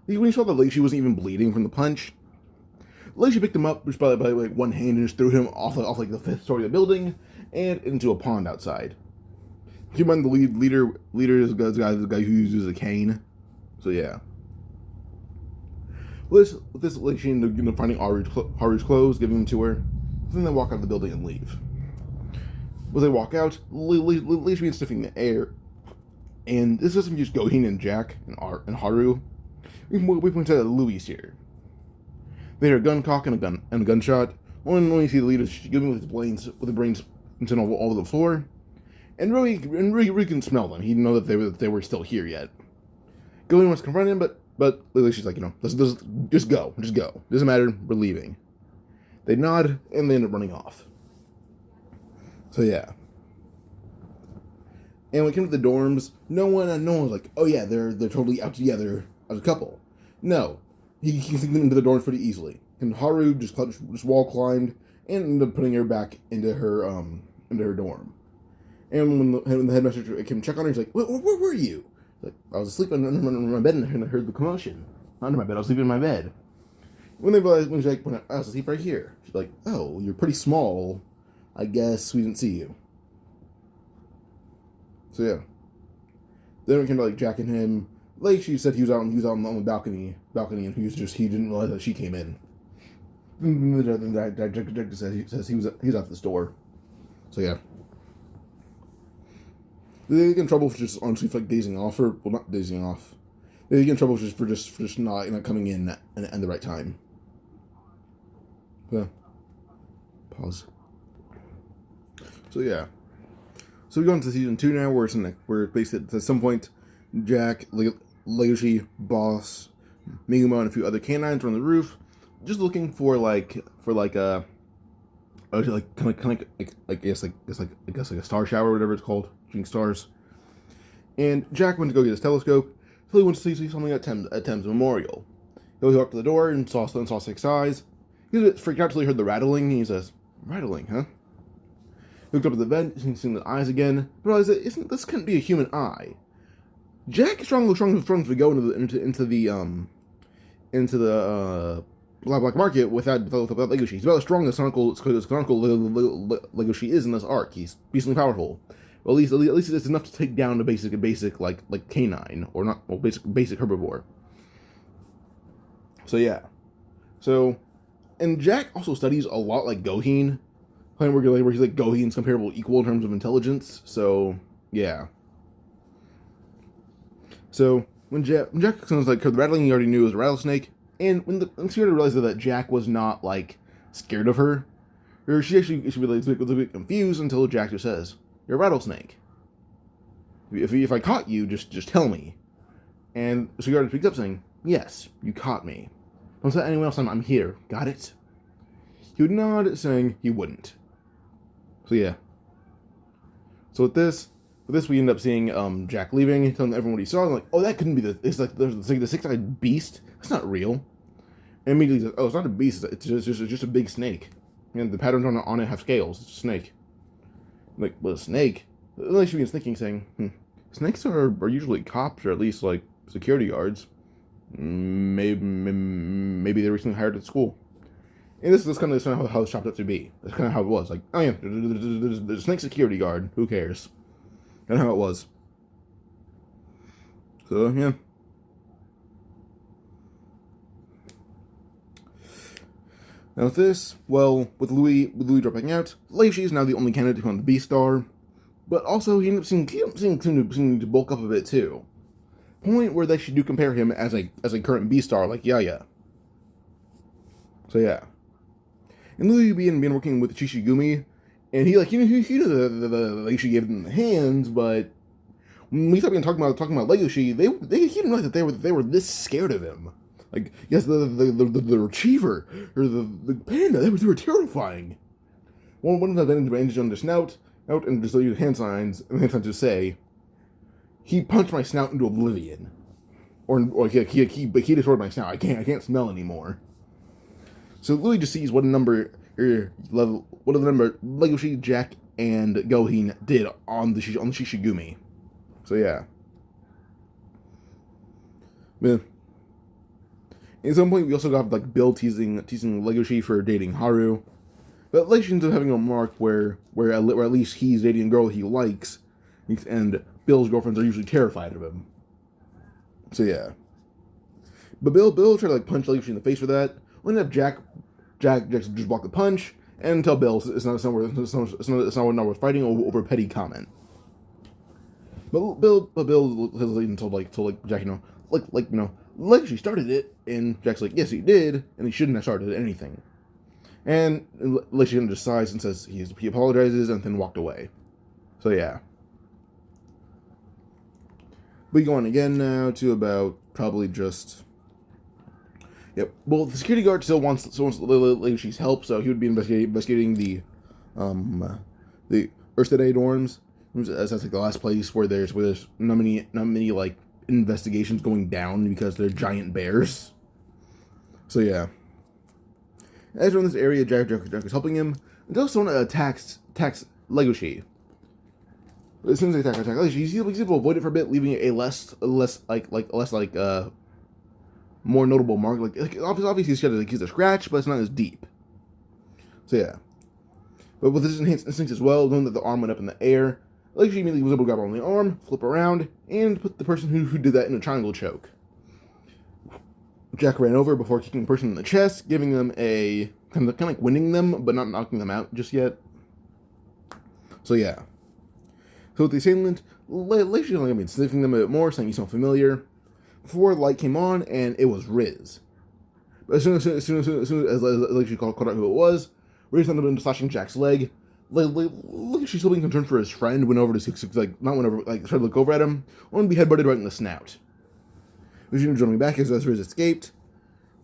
When he saw that Legoshi wasn't even bleeding from the punch, Legoshi picked him up just by like one hand and just threw him off like the 5th story of the building and into a pond outside. Keep in mind the leader is the guy who uses a cane. So yeah. With this Legoshi finding Haru's clothes, giving them to her. Then they walk out of the building and leave. As they walk out, Legoshi begins sniffing the air. And this doesn't just Goheen and Jack and Haru. We point out that Louie's here. They hear a gun cock and a gunshot. When you see the leader Shishigumi with the brains all over the floor. And Rui can smell them. He didn't know that they were still here yet. Goheen wants to confront him, but Legoshi's like, just go. Doesn't matter, we're leaving. They nod, and they end up running off. So yeah. And when it came to the dorms, no one was like, oh yeah, they're totally out together as a couple. No. He can sneak them into the dorms pretty easily. And Haru just wall climbed and ended up putting her back into her dorm. And when the headmaster came to check on her, he's like, where were you? Like, I was asleep under my bed and I heard the commotion. Not under my bed, I was sleeping in my bed. When she's like, I was asleep right here. She's like, oh, you're pretty small. I guess we didn't see you. So yeah. Then it came to like Jack and him. Like she said, he was out on the balcony, and he didn't realize that she came in. Jack says he was out the store. So yeah. They get in trouble for just honestly like dazing off, or well, not dazing off. They get in trouble for just not coming in at the right time. Yeah. Pause. So yeah. So we go into season 2 now, where basically at some point, Jack, Legoshi, Boss, Megumi, and a few other canines are on the roof, just looking for a I guess like a star shower or whatever it's called, shooting stars. And Jack went to go get his telescope, so he went to see something at Thames Memorial. He walked up to the door and saw 6 eyes. He was a bit freaked out until he heard the rattling. And he says, "Rattling, huh?" He looked up at the vent, seeing the eyes again, but realized that this couldn't be a human eye. Jack is strong to go into the black market without Legoshi. He's about as strong as Uncle Legoshi is in this arc. He's decently powerful. Well, at least it's enough to take down a basic like canine or not basic herbivore. So yeah, and Jack also studies a lot like Goheen, where he's like Goheen's comparable equal in terms of intelligence. So yeah. So when Jack sounds like heard the rattling, he already knew it was a rattlesnake. And when she realized that Jack was not like scared of her, or she was a bit confused until Jack just says, "You're a rattlesnake. If I caught you, just tell me." And Cigarra speaks up saying, "Yes, you caught me. Don't tell anyone else I'm here. Got it?" He would nod, saying he wouldn't. So yeah. So with this we end up seeing Jack leaving, telling everyone what he saw. And like, oh, that couldn't be it's like the 6-eyed beast. That's not real. And immediately he's like, oh, it's not a beast. It's just a big snake. And the patterns on it have scales. It's a snake. I'm like, well, a snake. They should be thinking, saying, snakes are usually cops or at least like security guards. Maybe they recently hired at school. And this is kind of how it's chopped up to be. That's kind of how it was. Like, oh yeah, there's a snake security guard. Who cares? Kind of how it was. So yeah. Now with this, well, with Louis dropping out, Legoshi is now the only candidate to become the B-Star, but also he ended up seeming to bulk up a bit too. Point where they should do compare him as a current B-Star like Yaya. So yeah. And Louis began working with Shishigumi, and he knew that Legoshi gave them the hands, but when we started talking about Legoshi, he didn't realize that they were this scared of him. Like, yes, the retriever or the panda, they were terrifying. One of them then bandaged on their snout, out and just use hand signs to say, "He punched my snout into oblivion," or he destroyed my snout. I can't smell anymore. So Louis just sees what a number Legoshi, Jack, and Goheen did on the Shishigumi. So yeah. Man. At some point, we also got like Bill teasing Legoshi for dating Haru, but Legoshi ends up having a remark where at least he's dating a girl he likes, and Bill's girlfriends are usually terrified of him. So yeah. But Bill tried to like punch Legoshi in the face for that. We'll end up Jack just block the punch and tell Bill it's not worth fighting over a petty comment. But Bill has told Jack, Legoshi started it, and Jack's like, yes, he did, and he shouldn't have started anything. And Legoshi just sighs and says he apologizes, and then walked away. So yeah. We go on again now to about probably just. Yep. Well, the security guard still wants Legoshi's help, so he would be investigating the Erstede dorms. That's like the last place where there's not many like investigations going down because they're giant bears. So yeah. As we're in this area, Jack is helping him until someone attacks Legoshi. As soon as they attack Legoshi, he's able to avoid it for a bit, leaving a less more notable mark. Like obviously he's a scratch, but it's not as deep. So yeah. But with his enhanced instincts as well, knowing that the arm went up in the air, Legoshi immediately was able to grab on the arm, flip around, and put the person who did that in a triangle choke. Jack ran over before kicking the person in the chest, giving them a kind of like winning them, but not knocking them out just yet. So yeah. So with the assailant, Legoshi only been sniffing them a bit more, saying you sound familiar. Before the light came on, and it was Riz. But as soon as Legoshi called out who it was, Riz ended up slashing Jack's leg. She's still being concerned for his friend. Tried to look over at him, only to be headbutted right in the snout. Vegeta jumping back as Riz escaped.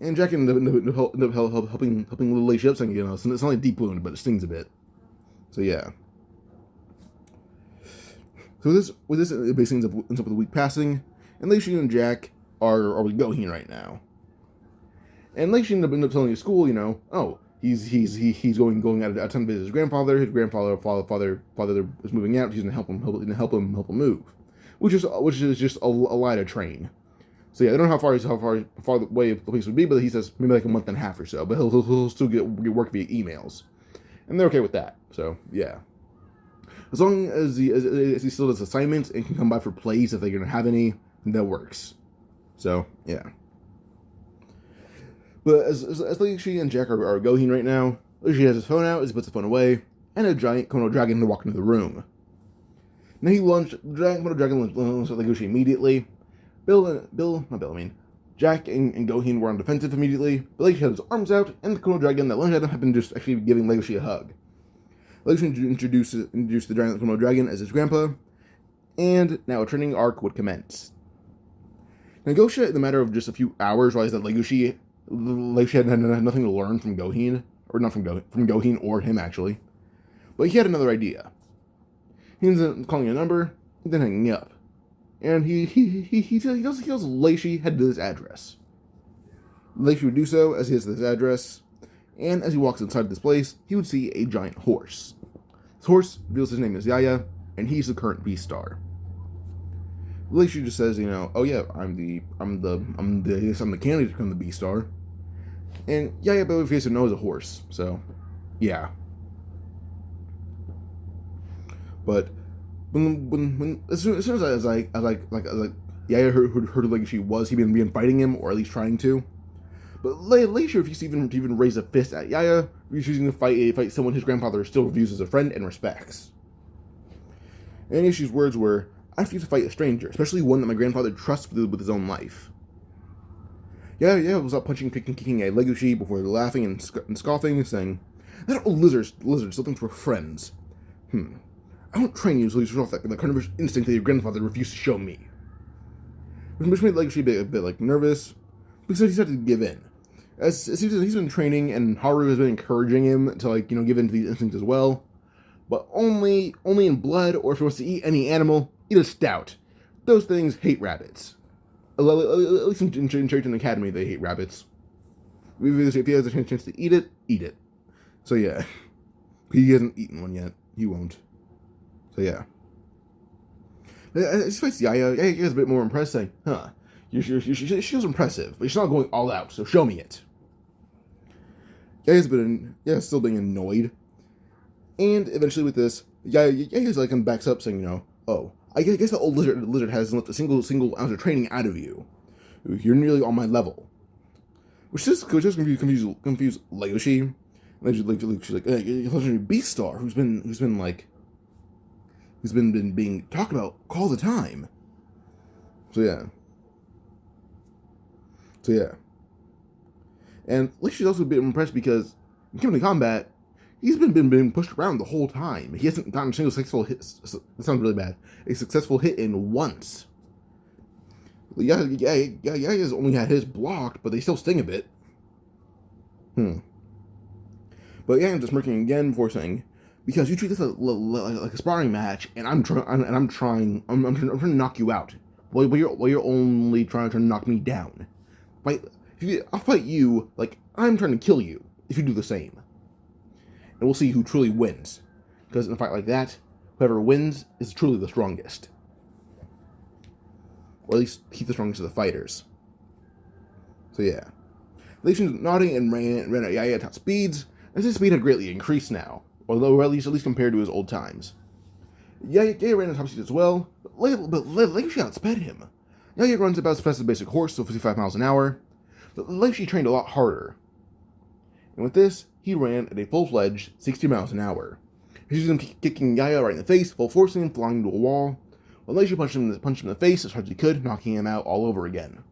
And Jack ended up helping Legoshi up, saying, it's not like deep wound, but it stings a bit. So yeah. So with this, it basically ends up with a week passing, and Legoshi and Jack are with Gohin right now. And Legoshi ended up telling his school, he's going out of town to visit his grandfather. His father is moving out. He's gonna help him move, which is just a lie to train. So yeah, I don't know how far away the place would be, but he says maybe like a month and a half or so. But he'll still get work via emails, and they're okay with that. So yeah, as long as he still does assignments and can come by for plays if they're gonna have any, that works. So yeah. But as Legoshi and Jack are Gohin right now, Legoshi has his phone out as he puts the phone away, and a giant Komodo dragon walks into the room. Now Komodo dragon lunged at Legoshi immediately. Jack and Gohin were on defensive immediately, but Legoshi had his arms out, and the Komodo dragon that lunged at him had been just actually giving Legoshi a hug. Legoshi introduced the giant Komodo dragon as his grandpa, and now a training arc would commence. Now Legoshi, in the matter of just a few hours, realized that Legoshi had nothing to learn from Gohin, or not from Gohin or him actually, but he had another idea. He ends up calling a number, and then hanging up. And he tells Legoshi head to this address. Legoshi would do so as he heads to this address, and as he walks inside this place, he would see a giant horse. This horse reveals his name is Yaya, and he's the current Beastar. Legoshi just says, oh yeah, I'm the candidate to become the Beastar. And Yaya basically knows a horse, so yeah. But as soon as Yaya heard who Legoshi was, he'd been fighting him, or at least trying to. But Legoshi refused to even raise a fist at Yaya, refusing to fight someone his grandfather still views as a friend and respects. And Yoshi's words were, "I refuse to fight a stranger, especially one that my grandfather trusts with his own life." Yaya was up punching, kicking at Legoshi before laughing and scoffing, saying, "That old lizard still thinks we're friends. I won't train you until you show off that carnivorous instinct that your grandfather refused to show me." Which made Legoshi a bit nervous, because he started to give in. As he's been training, and Haru has been encouraging him to give in to these instincts as well. But only in blood, or if he wants to eat any animal, eat a stout. Those things hate rabbits. At least in church and academy, they hate rabbits. If he has a chance to eat it. So yeah. He hasn't eaten one yet. He won't. So yeah. As he fights Yaya is a bit more impressed, saying, she was impressive, but she's not going all out, so show me it. Yaya's still being annoyed. And eventually with this, Yaya's backs up, saying, I guess the old lizard hasn't left a single ounce of training out of you. You're nearly on my level. Which just confuse Legoshi. She's like, hey, you're a legendary Beastar who's been being talked about all the time. So yeah. And Legoshi's also a bit impressed because in Kingdom Combat, he's been pushed around the whole time. He hasn't gotten a single successful hit. That sounds really bad. A successful hit in once. He's only had his blocked, but they still sting a bit. But I'm just smirking again before saying, because you treat this like a sparring match, and I'm trying to knock you out, while you're only trying to knock me down. I'll fight you like I'm trying to kill you if you do the same. And we'll see who truly wins. Because in a fight like that, whoever wins is truly the strongest. Or at least he's the strongest of the fighters. So yeah. Legoshi nodding and ran at Yaya at top speeds, as his speed had greatly increased now, although at least compared to his old times. Yaya ran at top speed as well, but Legoshi outsped him. Yaya runs about as fast as a basic horse, so 55 miles an hour, but Legoshi trained a lot harder. And with this, he ran at a full-fledged 60 miles an hour. He's kicking Yaya right in the face, while forcing him flying into a wall, while Legoshi punched him in the face as hard as he could, knocking him out all over again.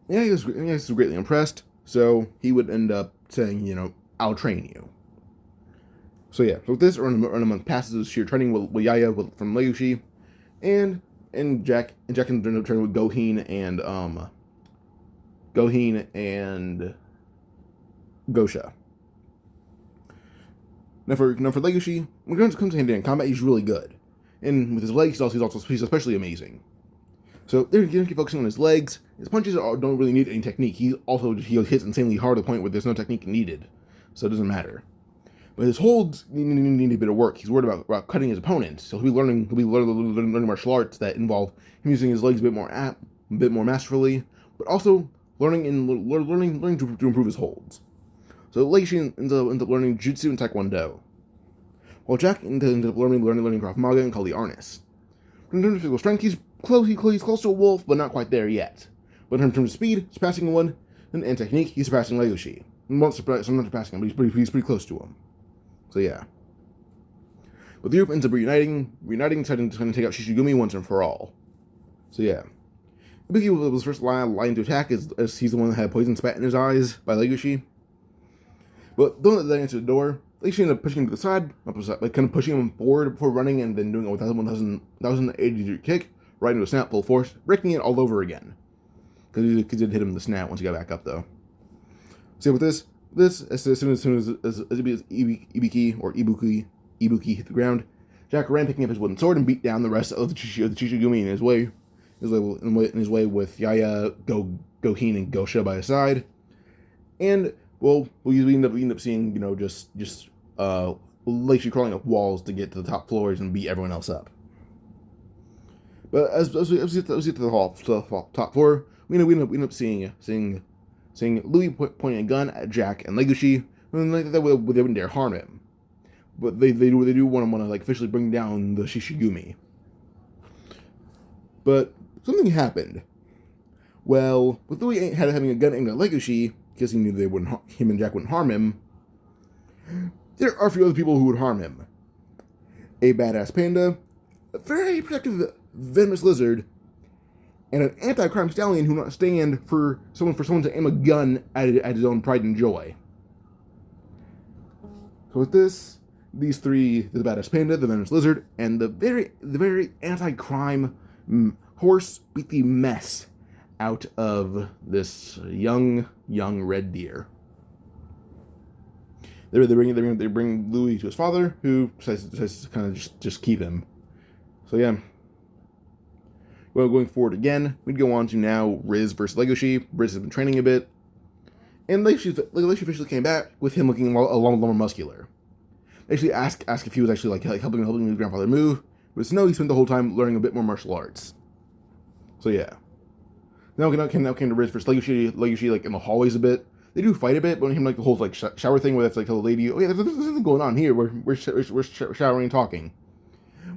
Yaya was greatly impressed, so he would end up saying, I'll train you. So yeah, so with this, around a month passes of sheer training with Yaya from Legoshi, and Jack ended up training with Gohin Goheen, and Gosha. Now for Legoshi, when it comes to hand-to-hand combat, he's really good. And with his legs, he's especially amazing. So they're going to keep focusing on his legs. His punches don't really need any technique. He hits insanely hard to the point where there's no technique needed. So it doesn't matter. But his holds need a bit of work. He's worried about cutting his opponent. So he'll be learning martial arts that involve him using his legs a bit more masterfully, but also learning to improve his holds. So Legoshi ends up learning Jutsu and Taekwondo, while Jack ends up learning Krav Maga and Kali Arnis. In terms of physical strength, he's close to a wolf, but not quite there yet. But in terms of speed, surpassing one, and technique, he's surpassing Legoshi. I'm not surpassing him, but he's pretty close to him. So yeah. But the group ends up reuniting, deciding to take out Shishigumi once and for all. So yeah. Ibuki was first line to attack as he's the one that had poison spat in his eyes by Legoshi. But don't let that answer the door. Legoshi ended up pushing him to the side, kind of pushing him forward before running and then doing a 1,080-degree kick right into a snap full force, breaking it all over again. Because he did hit him in the snap once he got back up though. So with this, as soon as Ibuki hit the ground, Jack ran picking up his wooden sword and beat down the rest of the Shishigumi in his way with Yaya, Goheen, and Gosha by his side. And well, we end up seeing, just Legoshi crawling up walls to get to the top floors and beat everyone else up. But as we get to the top floor, we end up seeing Louis pointing a gun at Jack and Legoshi, and they wouldn't dare harm him. But they do want to officially bring down the Shishigumi. But something happened. Well, with Louis having a gun aimed at Legoshi, because he knew him and Jack wouldn't harm him, there are a few other people who would harm him. A badass panda, a very protective venomous lizard, and an anti-crime stallion who will not stand for someone to aim a gun at his own pride and joy. So with these three, the badass panda, the venomous lizard, and the very anti-crime horse, beat the mess out of this young red deer. They bring Louis to his father, who decides to kind of just keep him. So yeah. Well, going forward again, we'd go on to now Riz versus Legoshi. Riz has been training a bit, and Legoshi officially came back with him looking a lot more muscular. They actually asked if he was actually helping his grandfather move, but no, he spent the whole time learning a bit more martial arts. So yeah. Now came to Riz versus Legoshi in the hallways a bit. They do fight a bit, but him the whole shower thing where they have to tell the lady, oh yeah, there's something going on here. We're showering and talking.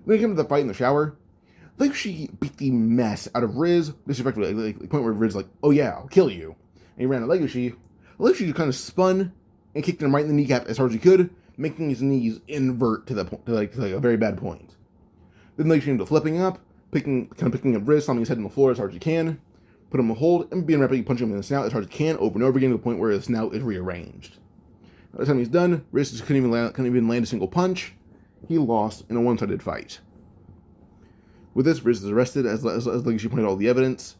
When it came to the fight in the shower, Legoshi beat the mess out of Riz, disrespectfully, the point where Riz oh yeah, I'll kill you. And he ran at Legoshi. Legoshi just kind of spun and kicked him right in the kneecap as hard as he could, making his knees invert to a very bad point. Then Legoshi ended up flipping up, picking up Riz, slamming his head on the floor as hard as he can, put him on hold, and began rapidly punching him in the snout as hard as he can over and over again to the point where his snout is rearranged. By the time he's done, Riz just couldn't even land a single punch. He lost in a one-sided fight. With this, Riz is arrested as Legoshi pointed out all the evidence,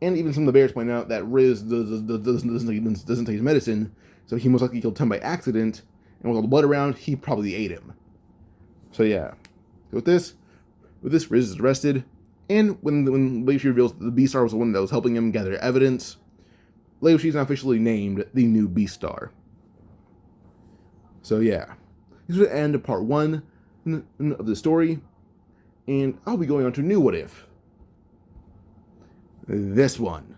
and even some of the bears point out that Riz doesn't take his medicine, so he most likely killed Tim by accident, and with all the blood around, he probably ate him. So yeah. With this, Riz is arrested, and when Legoshi reveals that the Beastar was the one that was helping him gather evidence, Legoshi is now officially named the new Beastar. So yeah. This is the end of part 1 of the story, and I'll be going on to new What If. This one.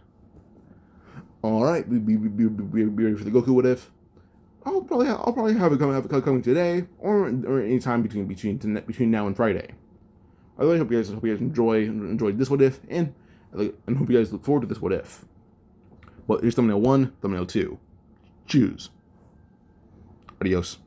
Alright, be ready for the Goku What If. I'll probably have it coming today, or any time between now and Friday. I really hope you guys enjoyed this What If, and hope you guys look forward to this What If. Well, here's thumbnail 1, thumbnail 2. Choose. Adios.